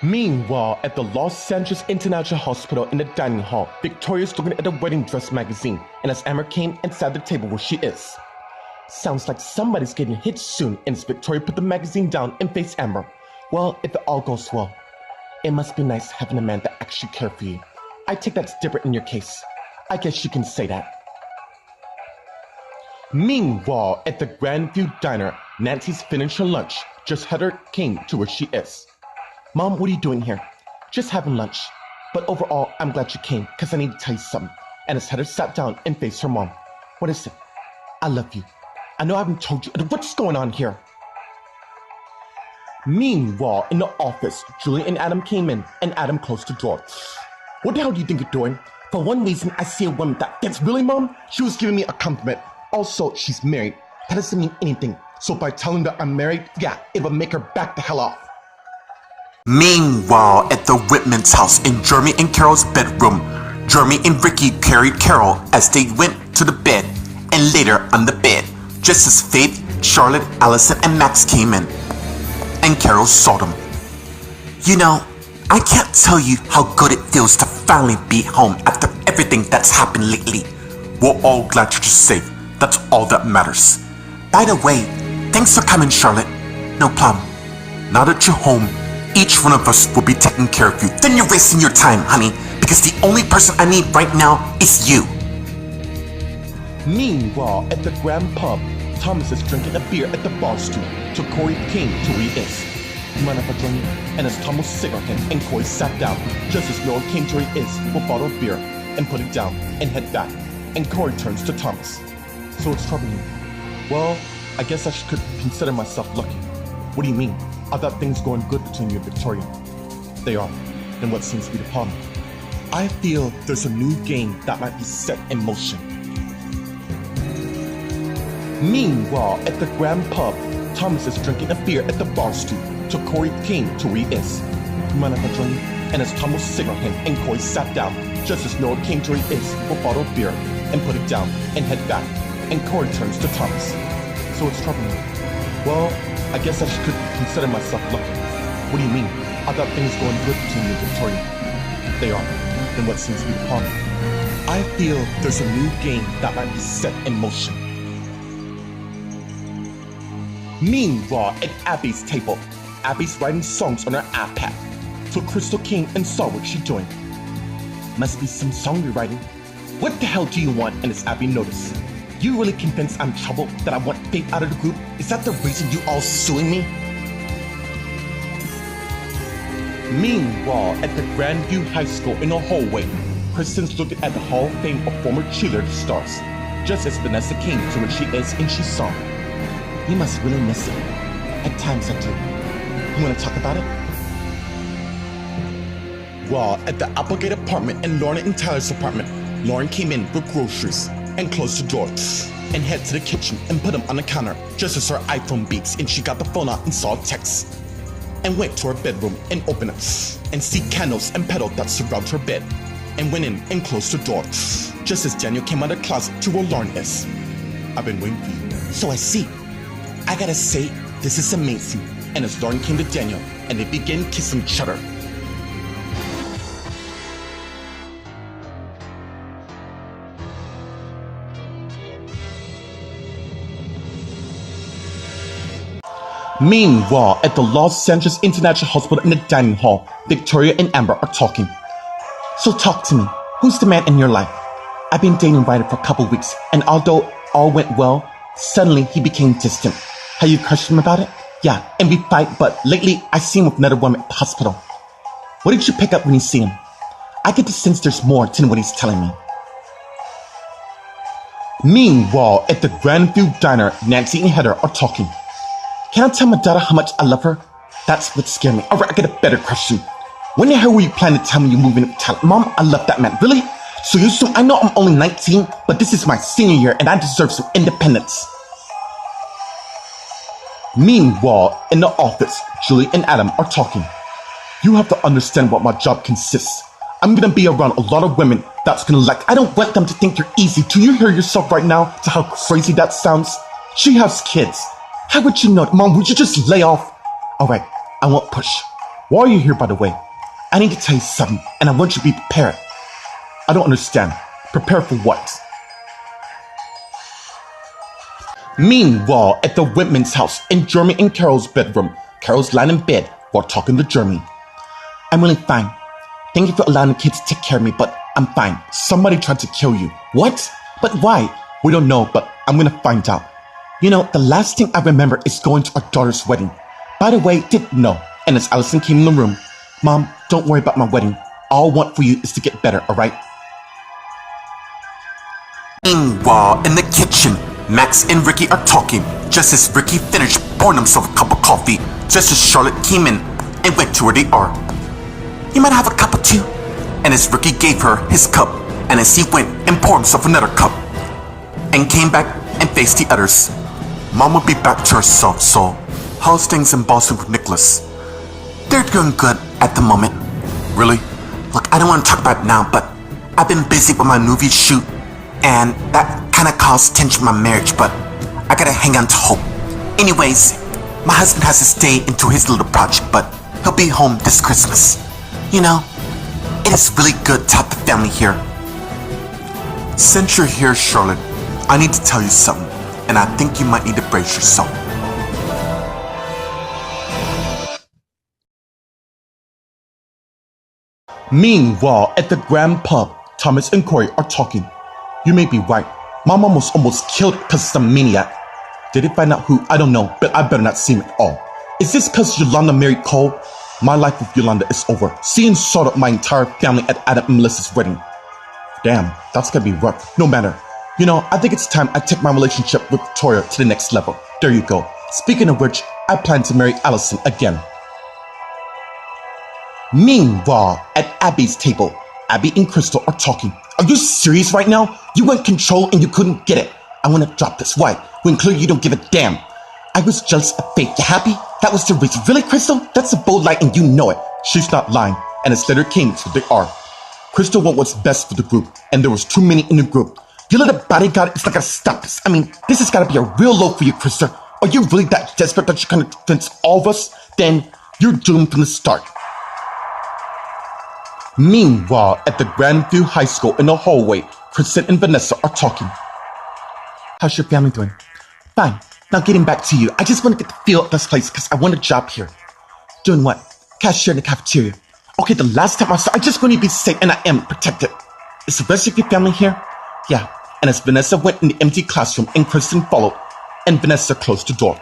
Meanwhile, at the Los Angeles International Hospital in the dining hall, Victoria's looking at the wedding dress magazine, and as Amber came and sat at the table where she is. Sounds like somebody's getting hit soon, and as Victoria put the magazine down and faced Amber. Well, if it all goes well, it must be nice having a man that actually cares for you. I take that's different in your case. I guess you can say that. Meanwhile, at the Grandview Diner, Nancy's finished her lunch. Just Heather came to where she is. Mom, what are you doing here? Just having lunch. But overall, I'm glad you came, because I need to tell you something. And as Heather sat down and faced her mom. What is it? I love you. I know I haven't told you. What's going on here? Meanwhile, in the office, Julie and Adam came in, and Adam closed the door. What the hell do you think you're doing? For one reason, I see a woman that thinks, really, Mom? She was giving me a compliment. Also, she's married. That doesn't mean anything. So by telling her I'm married, yeah, it will make her back the hell off. Meanwhile, at the Whitman's house in Jeremy and Carol's bedroom, Jeremy and Ricky carried Carol as they went to the bed, and later on the bed, just as Faith, Charlotte, Alison, and Max came in, and Carol saw them. You know, I can't tell you how good it feels to finally be home after everything that's happened lately. We're all glad you're safe. That's all that matters. By the way, thanks for coming, Charlotte. No problem. Now that you're home, each one of us will be taking care of you. Then you're wasting your time, honey, because the only person I need right now is you. Meanwhile, at the Grand Pub, Thomas is drinking a beer at the bar stool till Cory came to where he is. You mind if I join you? And as Thomas signaled him and Cory sat down, just as Noah came to where he is with a bottle of beer and put it down and head back. And Cory turns to Thomas. So what's troubling you? Well, I guess I could consider myself lucky. What do you mean? I thought things going good between you and Victoria. They are. Then what seems to be the problem? I feel there's a new game that might be set in motion. Meanwhile, at the Grand Pub, Thomas is drinking a beer at the bar stool till Cory came to where he is. You mind if I join you? And as Thomas signaled him and Cory sat down, just as Noah came to where he is with a bottle of beer and put it down and head back. And Cory turns to Thomas. So what's troubling you? Well, I guess I could consider myself lucky. What do you mean? I thought things going good between you and Victoria. They are. Then what seems to be the problem? I feel there's a new game that might be set in motion. Meanwhile, at Abby's table, Abby's writing songs on her iPad. So Crystal came and saw what she's doing. Must be some song rewriting. What the hell do you want? And as Abby noticed, you really convinced I'm trouble that I want Faith out of the group? Is that the reason you all suing me? Meanwhile, at the Grandview High School in the hallway, Kristen's looking at the Hall of Fame of former cheerleader stars, just as Vanessa came to where she is and she saw. You must really miss it. At times I do. You want to talk about it? Well, at the Applegate apartment in Lauren and Tyler's apartment, Lauren came in with groceries and closed the door and head to the kitchen and put them on the counter just as her iPhone beeps and she got the phone out and saw a text and went to her bedroom and opened it and see candles and petals that surround her bed and went in and closed the door just as Daniel came out of the closet to where Lauren is. I've been waiting for you. So I see. I gotta say, this is amazing. And as Lauren came to Daniel and they began kissing each other. Meanwhile, at the Los Angeles International Hospital in the dining hall, Victoria and Amber are talking. So talk to me. Who's the man in your life? I've been dating Ryder for a couple weeks, and although all went well, suddenly he became distant. Have you questioned him about it? Yeah, and we fight, but lately I see him with another woman at the hospital. What did you pick up when you see him? I get the sense there's more than what he's telling me. Meanwhile, at the Grandview Diner, Nancy and Heather are talking. Can I tell my daughter how much I love her? That's what scared me. Alright, I get a better question. When the hell were you planning to tell me you're moving with talent? Mom, I love that man. Really? So you assume I know I'm only 19, but this is my senior year and I deserve some independence. Meanwhile, in the office, Julie and Adam are talking. You have to understand what my job consists. I'm gonna be around a lot of women that's gonna I don't want them to think you're easy. Do you hear yourself right now to how crazy that sounds? She has kids. How would you know? Mom, would you just lay off? Alright, I won't push. Why are you here, by the way? I need to tell you something, and I want you to be prepared. I don't understand. Prepare for what? Meanwhile, at the Whitman's house, in Jeremy and Carol's bedroom, Carol's lying in bed while talking to Jeremy. I'm really fine. Thank you for allowing the kids to take care of me, but I'm fine. Somebody tried to kill you. What? But why? We don't know, but I'm gonna find out. You know, the last thing I remember is going to our daughter's wedding. By the way, didn't know. And as Alison came in the room, Mom, don't worry about my wedding. All I want for you is to get better, alright? Meanwhile, in the kitchen, Max and Ricky are talking just as Ricky finished pouring himself a cup of coffee just as Charlotte came in and went to where they are. You might have a cup or two. And as Ricky gave her his cup, and as he went and poured himself another cup, and came back and faced the others, Mom would be back to herself. So, how's things in Boston with Nicholas? They're doing good at the moment. Really? Look, I don't want to talk about it now, but I've been busy with my movie shoot, and that kind of caused tension in my marriage, but I gotta hang on to hope. Anyways, my husband has to stay into his little project, but he'll be home this Christmas. You know, it is really good to have the family here. Since you're here, Charlotte, I need to tell you something, and I think you might need to brace yourself. Meanwhile, at the grand pub, Thomas and Cory are talking. You may be right. My mom was almost killed because of some maniac. Did he find out who? I don't know, but I better not see him at all. Is this because Yolanda married Cole? My life with Yolanda is over. Seeing sort of my entire family at Adam and Melissa's wedding. Damn, that's gonna be rough. No matter. You know, I think it's time I take my relationship with Victoria to the next level. There you go. Speaking of which, I plan to marry Alison again. Meanwhile, at Abby's table, Abby and Crystal are talking. Are you serious right now? You want control and you couldn't get it. I want to drop this. Why? When clearly you don't give a damn. I was jealous of Faith. You happy? That was the reason. Really, Crystal? That's a bold lie and you know it. She's not lying. And it's later came, so they are. Crystal wants what's best for the group, and there was too many in the group. You let a bodyguard, it's not gonna stop this. I mean, this has gotta be a real low for you, Crystal. Are you really that desperate that you're gonna convince all of us? Then you're doomed from the start. Meanwhile, at the Grandview High School in the hallway, Kristen and Vanessa are talking. How's your family doing? Fine. Now getting back to you, I just want to get the feel of this place because I want a job here. Doing what? Cashier in the cafeteria. Okay, the last time I saw, I just want to be safe and I am protected. Is the rest of your family here? Yeah. And as Vanessa went in the empty classroom and Kristen followed, and Vanessa closed the door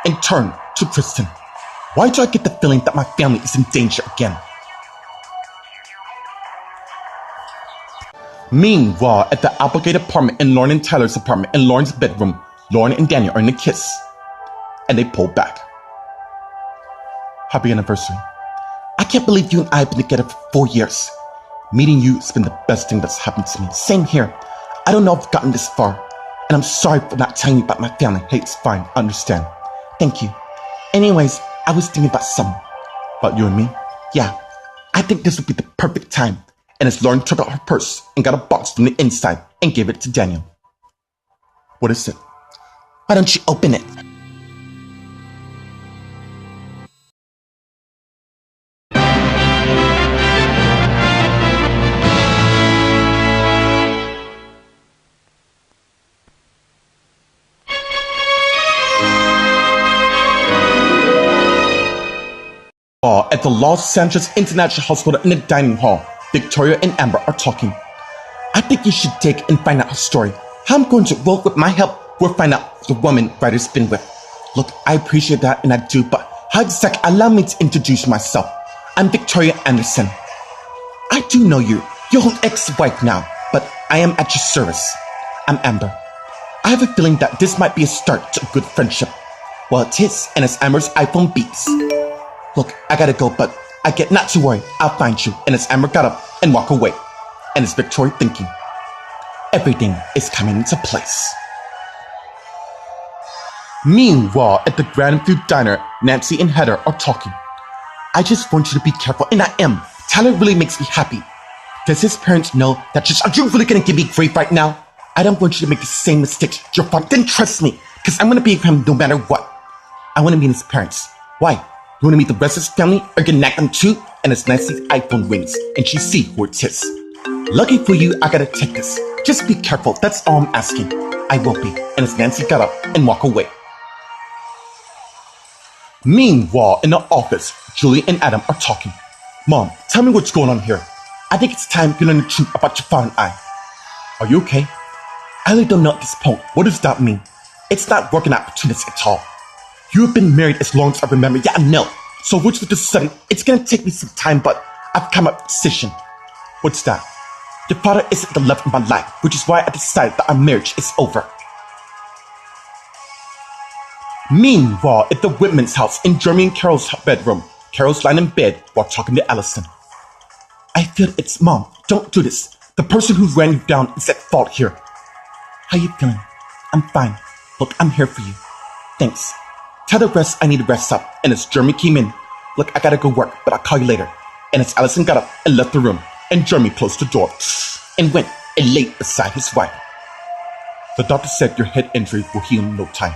and turned to Kristen. Why do I get the feeling that my family is in danger again? Meanwhile, at the Applegate apartment in Lauren and Tyler's apartment in Lauren's bedroom, Lauren and Daniel are in a kiss. And they pull back. Happy anniversary. I can't believe you and I have been together for 4 years. Meeting you has been the best thing that's happened to me. Same here. I don't know if I've gotten this far. And I'm sorry for not telling you about my family. Hey, it's fine. I understand. Thank you. Anyways, I was thinking about something. About you and me? Yeah. I think this would be the perfect time. And as Lauren took out her purse and got a box from the inside and gave it to Daniel. What is it? Why don't you open it? At the Los Angeles International Hospital in the dining hall, Victoria and Amber are talking. I think you should dig and find out her story. How I'm going to, well, with my help, we'll find out the woman Ryder's been with. Look, I appreciate that and I do, but how exactly, allow me to introduce myself. I'm Victoria Anderson. I do know you. You're an ex-wife now, but I am at your service. I'm Amber. I have a feeling that this might be a start to a good friendship. Well, it is, and as Amber's iPhone beeps. Look, I gotta go, but I get not to worry, I'll find you. And as Amber got up and walked away, and as Victoria thinking, everything is coming into place. Meanwhile, at the Grandview Diner, Nancy and Heather are talking. I just want you to be careful, and I am. Tyler really makes me happy. Does his parents know that are you really gonna give me grief right now? I don't want you to make the same mistakes your father. Then trust me, because I'm gonna be with him no matter what. I wanna meet his parents. Why? You want to meet the rest of his family or get knocked them too? And it's Nancy's iPhone rings and she see who it is. Lucky for you, I gotta take this. Just be careful, that's all I'm asking. I will be. And as Nancy got up and walked away. Meanwhile, in the office, Julie and Adam are talking. Mom, tell me what's going on here. I think it's time you learn the truth about your father and I. Are you okay? I really don't know at this point. What does that mean? It's not working out between us at all. You have been married as long as I remember. Yeah, I know. So what's with the sudden? It's gonna take me some time, but I've come up with a decision. What's that? Your father isn't the love of my life, which is why I decided that our marriage is over. Meanwhile, at the Whitman's house in Jeremy and Carol's bedroom, Carol's lying in bed while talking to Alison. I feel it's Mom. Don't do this. The person who ran you down is at fault here. How you feeling? I'm fine. Look, I'm here for you. Thanks. Tell the rest I need to rest up. And as Jeremy came in, look, I gotta go work, but I'll call you later. And as Alison got up and left the room, and Jeremy closed the door and went and laid beside his wife. The doctor said your head injury will heal in no time.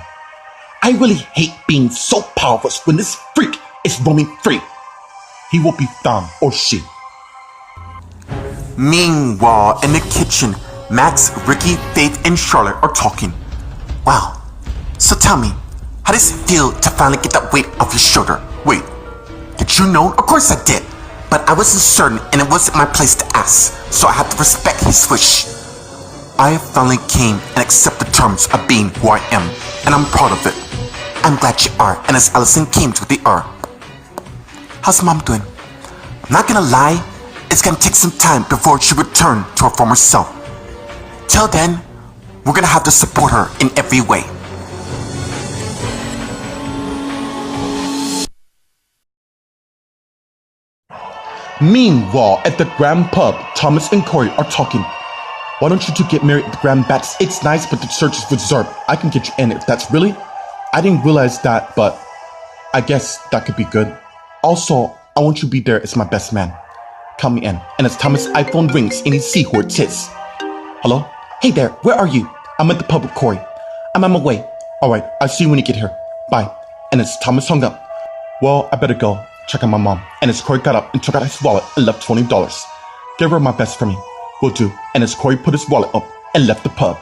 I really hate being so powerless when this freak is roaming free. He will be found, or she. Meanwhile, in the kitchen, Max, Ricky, Faith, and Charlotte are talking. Wow. So tell me, how does it feel to finally get that weight off your shoulder? Wait, did you know? Of course I did. But I wasn't certain and it wasn't my place to ask, so I have to respect his wish. I finally came and accept the terms of being who I am, and I'm proud of it. I'm glad you are, and as Alison came to the R. How's Mom doing? I'm not gonna lie, it's gonna take some time before she returns to her former self. Till then, we're gonna have to support her in every way. Meanwhile, at the Grand Pub, Thomas and Cory are talking. Why don't you two get married at the Grand Bats? It's nice, but the church is reserved. I can get you in if that's really... I didn't realize that, but I guess that could be good. Also, I want you to be there as my best man. Count me in. And as Thomas' iPhone rings and he sees who it is. Hello? Hey there, where are you? I'm at the pub with Cory. I'm on my way. Alright, I'll see you when you get here. Bye. And as Thomas hung up, well, I better go check on my mom. And as Cory got up and took out his wallet and left $20. Give her my best for me. Will do. And as Cory put his wallet up and left the pub.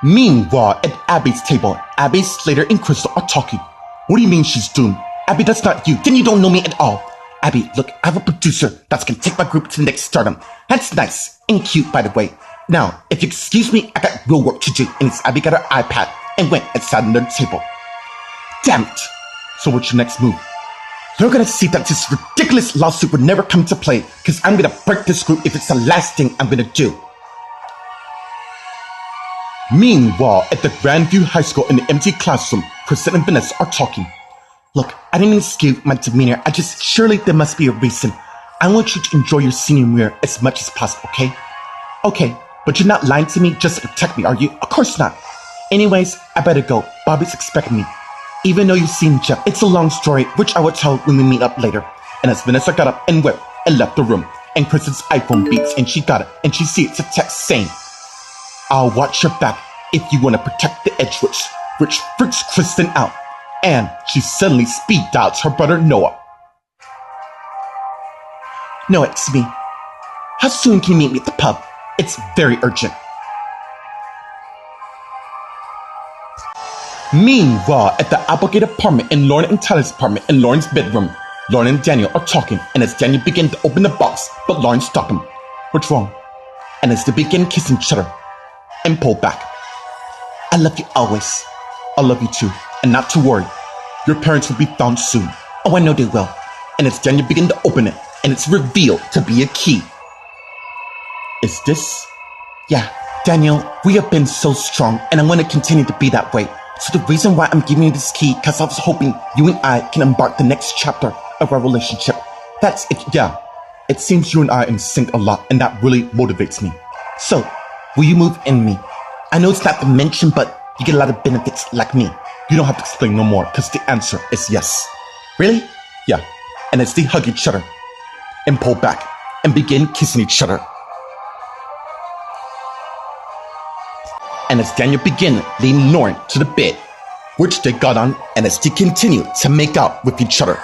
Meanwhile, at Abby's table, Abby, Slater, and Crystal are talking. What do you mean she's doomed? Abby, that's not you. Then you don't know me at all. Abby, look, I have a producer that's gonna take my group to the next stardom. That's nice and cute, by the way. Now, if you excuse me, I got real work to do. And as Abby got her iPad and went and sat under the table. Damn it. So what's your next move? You're gonna see that this ridiculous lawsuit would never come to play, because I'm gonna break this group if it's the last thing I'm gonna do. Meanwhile, at the Grandview High School in the empty classroom, Kristen and Vanessa are talking. Look, I didn't mean to skew my demeanor. Surely there must be a reason. I want you to enjoy your senior year as much as possible, okay? Okay, but you're not lying to me just to protect me, are you? Of course not. Anyways, I better go. Bobby's expecting me. Even though you've seen Jeff, it's a long story, which I will tell when we meet up later. And as Vanessa got up and went and left the room, and Kristen's iPhone beeps and she got it, and she sees it's a text saying, I'll watch your back if you want to protect the Edgewood, which freaks Kristen out. And she suddenly speed dials her brother Noah. Noah, it's me. How soon can you meet me at the pub? It's very urgent. Meanwhile, at the Applegate apartment in Lauren and Tyler's apartment in Lauren's bedroom, Lauren and Daniel are talking, and as Daniel begins to open the box, but Lauren stopped him. What's wrong? And as they begin kissing each other, and pull back. I love you always. I love you too. And not to worry. Your parents will be found soon. Oh, I know they will. And as Daniel begins to open it, and it's revealed to be a key. Is this? Yeah, Daniel, we have been so strong, and I want to continue to be that way. So the reason why I'm giving you this key, because I was hoping you and I can embark the next chapter of our relationship. That's it, yeah. It seems you and I are in sync a lot, and that really motivates me. So, will you move in me? I know it's not the mention, but you get a lot of benefits like me. You don't have to explain no more, because the answer is yes. Really? Yeah. And as they hug each other, and pull back, and begin kissing each other. And as Daniel began leading Lauren to the bed, which they got on and as they continued to make out with each other.